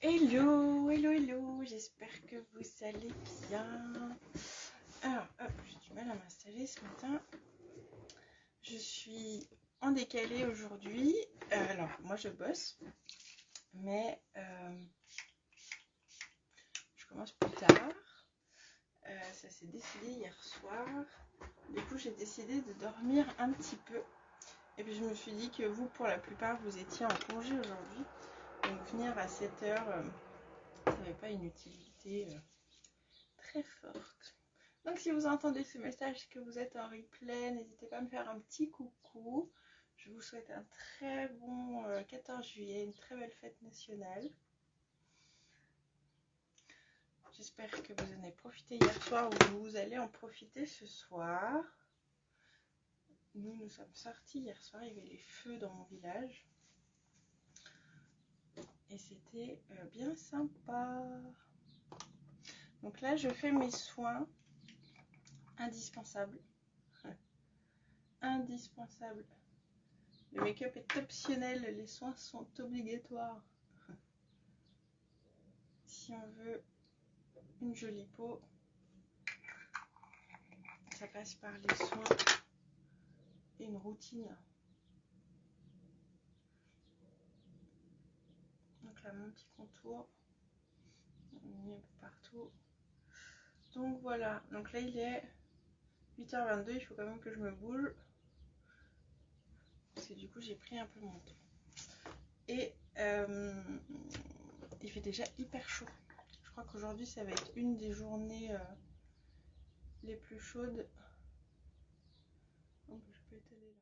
Hello, hello, hello, j'espère que vous allez bien. Alors, hop, j'ai du mal à m'installer ce matin. Je suis en décalé aujourd'hui. Alors, moi je bosse, mais je commence plus tard. Ça s'est décidé hier soir. Du coup, j'ai décidé de dormir un petit peu. Et puis, je me suis dit que vous, pour la plupart, vous étiez en congé aujourd'hui. Donc, venir à 7 heures, ça n'avait pas une utilité très forte. Donc si vous entendez ce message, que vous êtes en replay, n'hésitez pas à me faire un petit coucou. Je vous souhaite un très bon 14 juillet, une très belle fête nationale. J'espère que vous en avez profité hier soir ou vous allez en profiter ce soir. Nous sommes sortis hier soir, il y avait les feux dans mon village. Et c'était bien sympa. Donc là, je fais mes soins indispensables. Indispensables. Le make-up est optionnel, les soins sont obligatoires. Si on veut une jolie peau, ça passe par les soins et une routine. Donc là, mon petit contour, on met un peu partout. Donc voilà, donc là il est 8h22, il faut quand même que je me bouge. Parce que du coup j'ai pris un peu mon temps. Et il fait déjà hyper chaud. Je crois qu'aujourd'hui ça va être une des journées les plus chaudes. Donc je peux étaler là.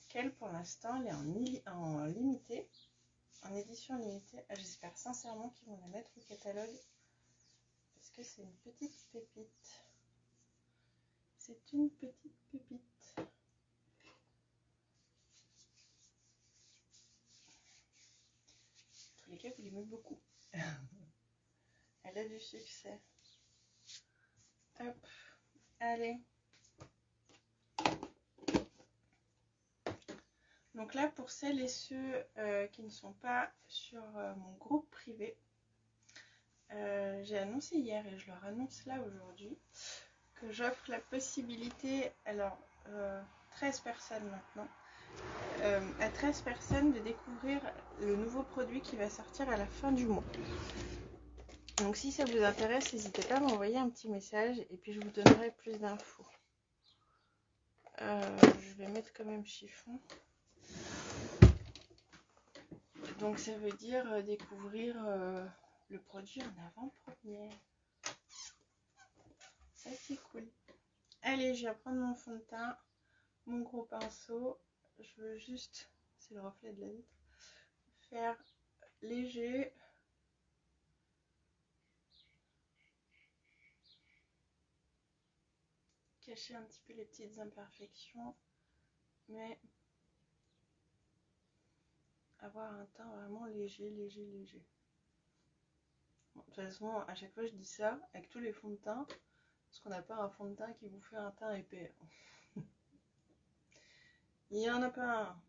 Qu'elle pour l'instant elle est en limité, en édition limitée. J'espère sincèrement qu'ils vont la mettre au catalogue parce que c'est une petite pépite. C'est une petite pépite. En tous les cas, vous l'aimez beaucoup. Elle a du succès. Hop, allez. Donc là, pour celles et ceux qui ne sont pas sur mon groupe privé, j'ai annoncé hier et je leur annonce là aujourd'hui que j'offre la possibilité, alors 13 personnes maintenant, à 13 personnes de découvrir le nouveau produit qui va sortir à la fin du mois. Donc si ça vous intéresse, n'hésitez pas à m'envoyer un petit message et puis je vous donnerai plus d'infos. Je vais mettre quand même chiffon. Donc ça veut dire découvrir le produit en avant-première. Ça c'est cool. Allez, je vais prendre mon fond de teint, mon gros pinceau. Je veux juste, c'est le reflet de la vitre, faire léger. Cacher un petit peu les petites imperfections, mais avoir un teint vraiment léger, léger, léger. Bon, de toute façon, à chaque fois je dis ça avec tous les fonds de teint, parce qu'on n'a pas un fond de teint qui vous fait un teint épais. Il n'y en a pas un.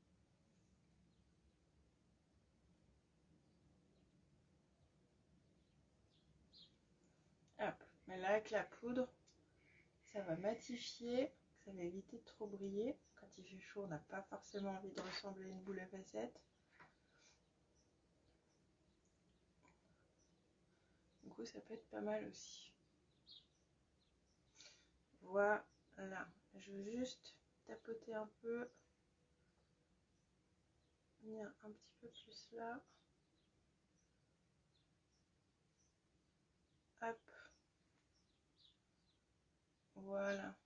Hop, mais là avec la poudre, ça va matifier, ça va éviter de trop briller. Quand il fait chaud, on n'a pas forcément envie de ressembler à une boule à facettes. Du coup, ça peut être pas mal aussi. Voilà, je veux juste tapoter un peu, venir un petit peu plus là. Hop, voilà.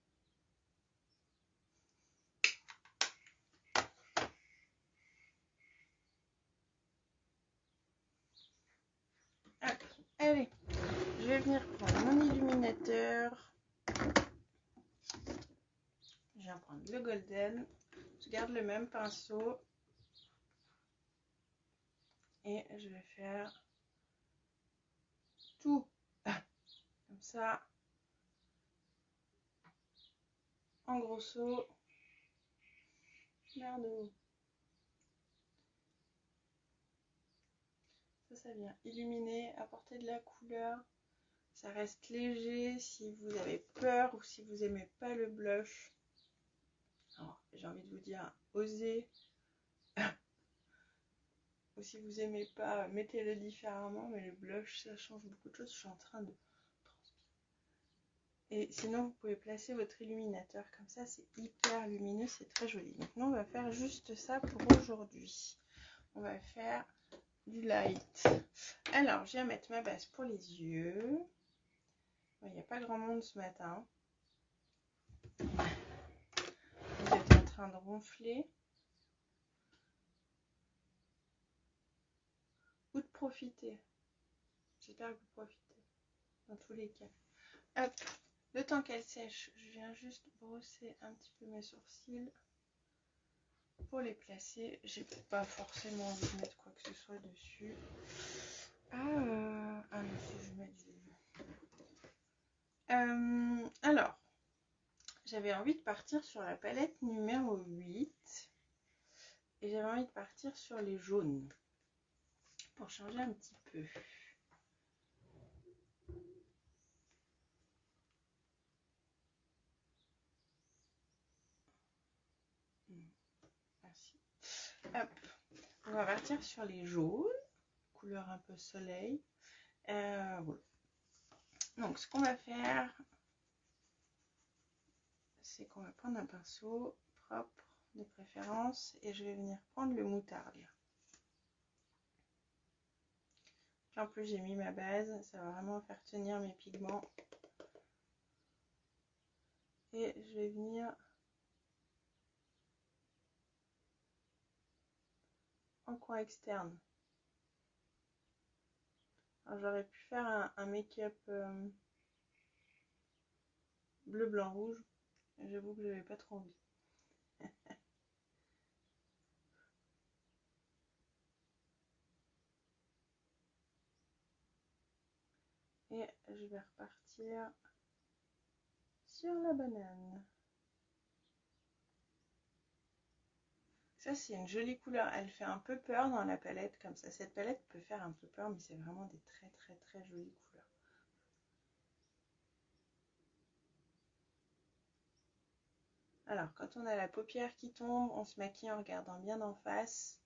Hop, allez, je vais venir prendre mon illuminateur. Je viens prendre le golden. Je garde le même pinceau. Et je vais faire tout comme ça, en grosso. Merde. Ça vient illuminer, apporter de la couleur. Ça reste léger. Si vous avez peur ou si vous aimez pas le blush, alors j'ai envie de vous dire, osez. Ou si vous aimez pas, mettez-le différemment, mais le blush ça change beaucoup de choses. Je suis en train de transpirer. Et sinon vous pouvez placer votre illuminateur comme ça, c'est hyper lumineux, c'est très joli. Donc nous on va faire juste ça pour aujourd'hui. On va faire du light. Alors je viens mettre ma base pour les yeux. Il n'y a pas grand monde ce matin. Vous êtes en train de ronfler. Ou de profiter. J'espère que vous profitez. Dans tous les cas. Hop. Le temps qu'elle sèche, je viens juste brosser un petit peu mes sourcils pour les placer. J'ai pas forcément envie de mettre quoi que ce soit dessus. Ah non, si je mets du... alors, j'avais envie de partir sur la palette numéro 8. Et j'avais envie de partir sur les jaunes. Pour changer un petit peu. Merci. Hop. On va partir sur les jaunes. Couleur un peu soleil. Voilà. Donc ce qu'on va faire, c'est qu'on va prendre un pinceau propre de préférence et je vais venir prendre le moutarde. En plus j'ai mis ma base, ça va vraiment faire tenir mes pigments. Et je vais venir en coin externe. Alors j'aurais pu faire un make-up bleu, blanc, rouge. J'avoue que j'avais pas trop envie. Et je vais repartir sur la banane. Ça c'est une jolie couleur, elle fait un peu peur dans la palette comme ça. Cette palette peut faire un peu peur mais c'est vraiment des très jolies couleurs. Alors quand on a la paupière qui tombe, on se maquille en regardant bien en face.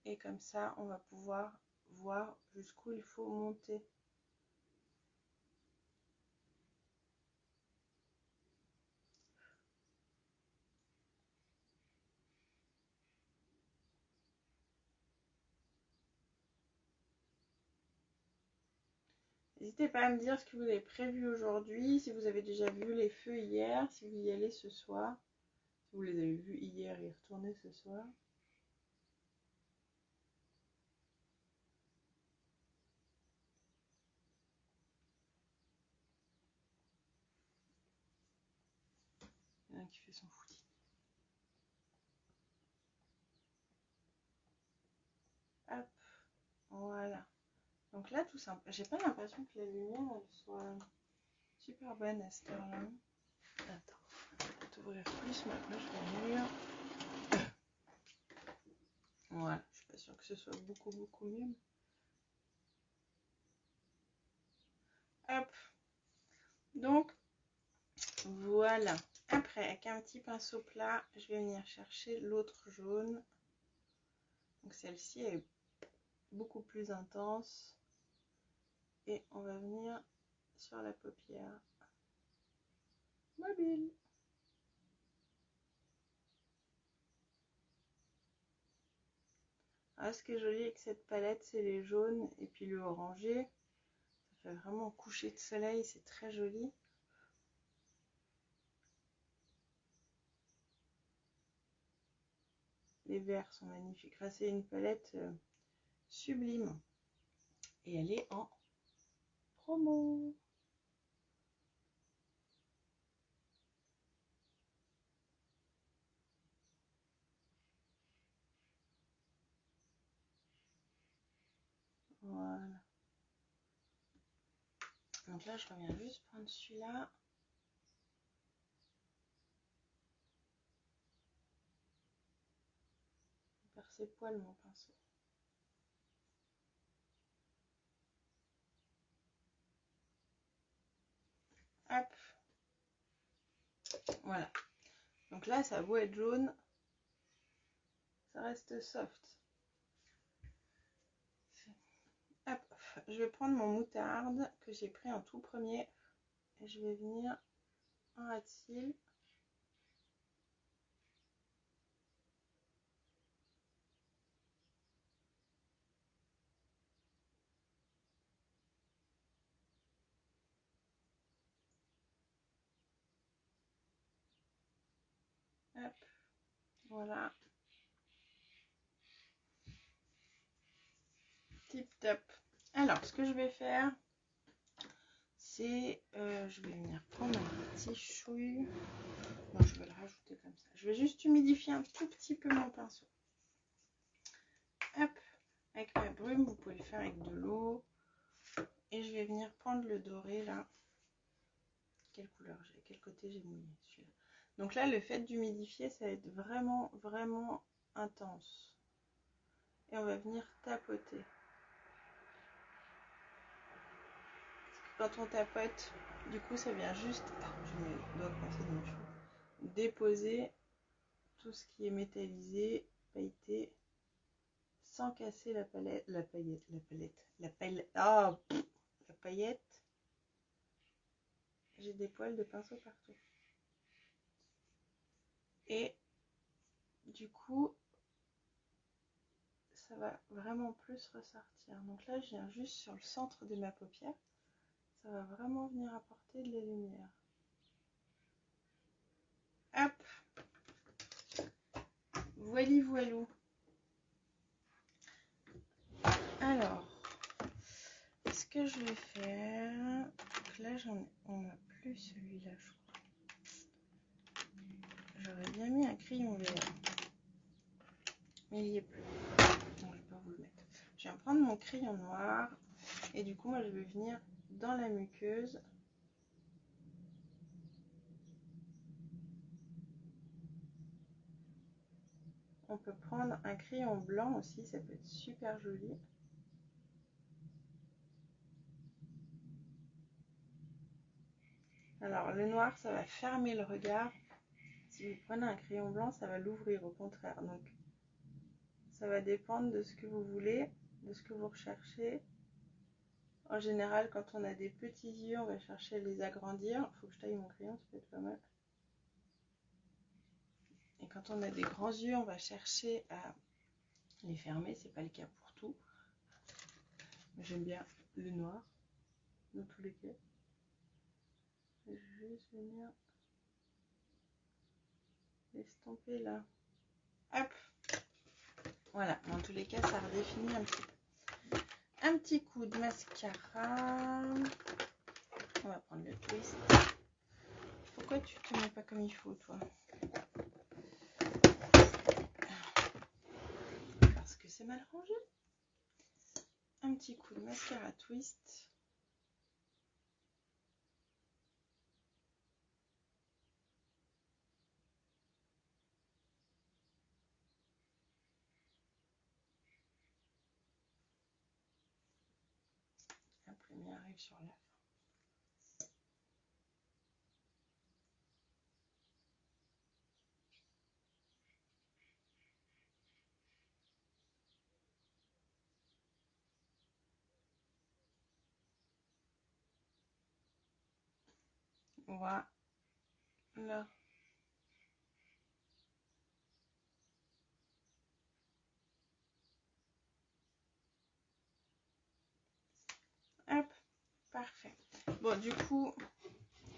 Et comme ça on va pouvoir voir jusqu'où il faut monter. N'hésitez pas à me dire ce que vous avez prévu aujourd'hui, si vous avez déjà vu les feux hier, si vous y allez ce soir, si vous les avez vus hier et retournez ce soir. Il y en a un qui fait son foutis. Hop, voilà. Donc Donc là, tout simple. J'ai pas l'impression que la lumière, elle soit super bonne à cette heure-là. Attends, je vais t'ouvrir plus ma cloche de mur. Voilà, je suis pas sûre que ce soit beaucoup mieux. Hop. Donc, voilà. Après, avec un petit pinceau plat, je vais venir chercher l'autre jaune. Donc celle-ci est beaucoup plus intense. Et on va venir sur la paupière mobile. Alors, ce qui est joli avec cette palette, c'est les jaunes et puis le orangé. Ça fait vraiment coucher de soleil, c'est très joli. Les verts sont magnifiques. Enfin, c'est une palette sublime. Et elle est en promo. Voilà. Donc là, je reviens juste prendre celui-là. Par ses poils, mon pinceau. Hop. Voilà. Donc là, ça a beau être jaune, ça reste soft. Hop. Je vais prendre mon moutarde que j'ai pris en tout premier. Et je vais venir en ras de cils. Hop. Voilà. Tip top. Alors, ce que je vais faire, c'est, je vais venir prendre un petit chouille. Non, je vais le rajouter comme ça. Je vais juste humidifier un tout petit peu mon pinceau. Hop, avec ma brume, vous pouvez le faire avec de l'eau. Et je vais venir prendre le doré là. Quelle couleur j'ai? Quel côté j'ai mouillé? Celui-là. Donc là, le fait d'humidifier, ça va être vraiment intense. Et on va venir tapoter. Quand on tapote, du coup, ça vient juste, je mets le doigt coincé dans mes cheveux, déposer tout ce qui est métallisé, pailleté, sans casser la paillette. J'ai des poils de pinceau partout. Et du coup, ça va vraiment plus ressortir. Donc là, je viens juste sur le centre de ma paupière. Ça va vraiment venir apporter de la lumière. Hop. Voili voilou. Alors, ce que je vais faire, donc là on n'a plus celui-là, je crois. J'aurais bien mis un crayon vert, mais il n'y est plus. Donc je vais pas vous le mettre. Je viens prendre mon crayon noir et du coup moi je vais venir dans la muqueuse. On peut prendre un crayon blanc aussi, ça peut être super joli. Alors le noir ça va fermer le regard. Si vous prenez un crayon blanc, ça va l'ouvrir au contraire. Donc ça va dépendre de ce que vous voulez, de ce que vous recherchez. En général, quand on a des petits yeux, on va chercher à les agrandir. Il faut que je taille mon crayon, ça peut être pas mal. Et quand on a des grands yeux, on va chercher à les fermer. C'est pas le cas pour tout. J'aime bien le noir, dans tous les cas. Je vais juste venir l'estomper là. Hop. Voilà, dans tous les cas, ça redéfinit un petit peu. Un petit coup de mascara. On va prendre le twist. Pourquoi tu te mets pas comme il faut, toi? Parce que c'est mal rangé. un petit coup de mascara twist. La lumière arrive sur la fin. Voilà. Hop, parfait. Bon, du coup,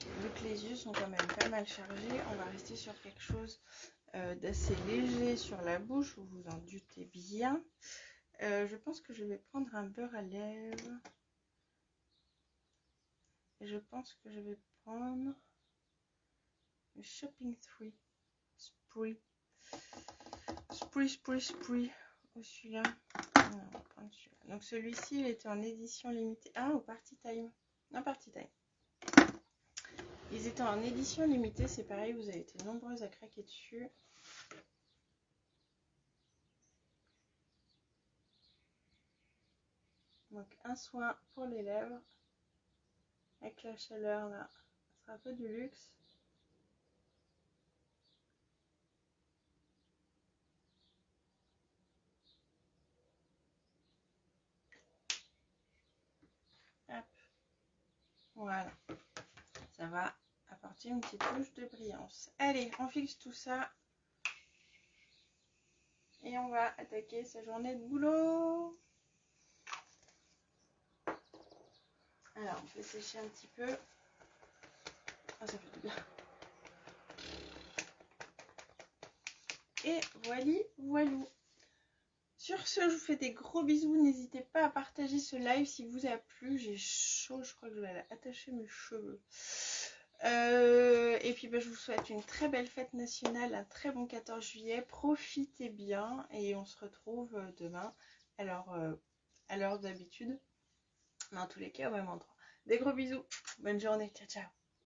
vu que les yeux sont quand même pas mal chargés, on va rester sur quelque chose d'assez léger sur la bouche, vous vous en doutez bien. Je pense que je vais prendre un beurre à lèvres. Et je pense que je vais prendre le Shopping Spree. Spree. Ou celui-là. Non, on va prendre celui-là. Donc celui-ci, il était en édition limitée. Ah, au Party Time. Non, Party Time. Ils étaient en édition limitée, c'est pareil, vous avez été nombreuses à craquer dessus. Donc un soin pour les lèvres. Avec la chaleur là, ça sera pas du luxe. Hop. Voilà. Ça va apporter une petite touche de brillance. Allez, on fixe tout ça. Et on va attaquer sa journée de boulot. Alors, on fait sécher un petit peu. Ah, ça fait du bien. Et voilou. Sur ce, je vous fais des gros bisous. N'hésitez pas à partager ce live si vous a plu. J'ai chaud, je crois que je vais aller attacher mes cheveux. Et puis je vous souhaite une très belle fête nationale, un très bon 14 juillet. Profitez bien et on se retrouve demain à l'heure d'habitude. Mais en tous les cas, au même endroit. Des gros bisous. Bonne journée. Ciao, ciao.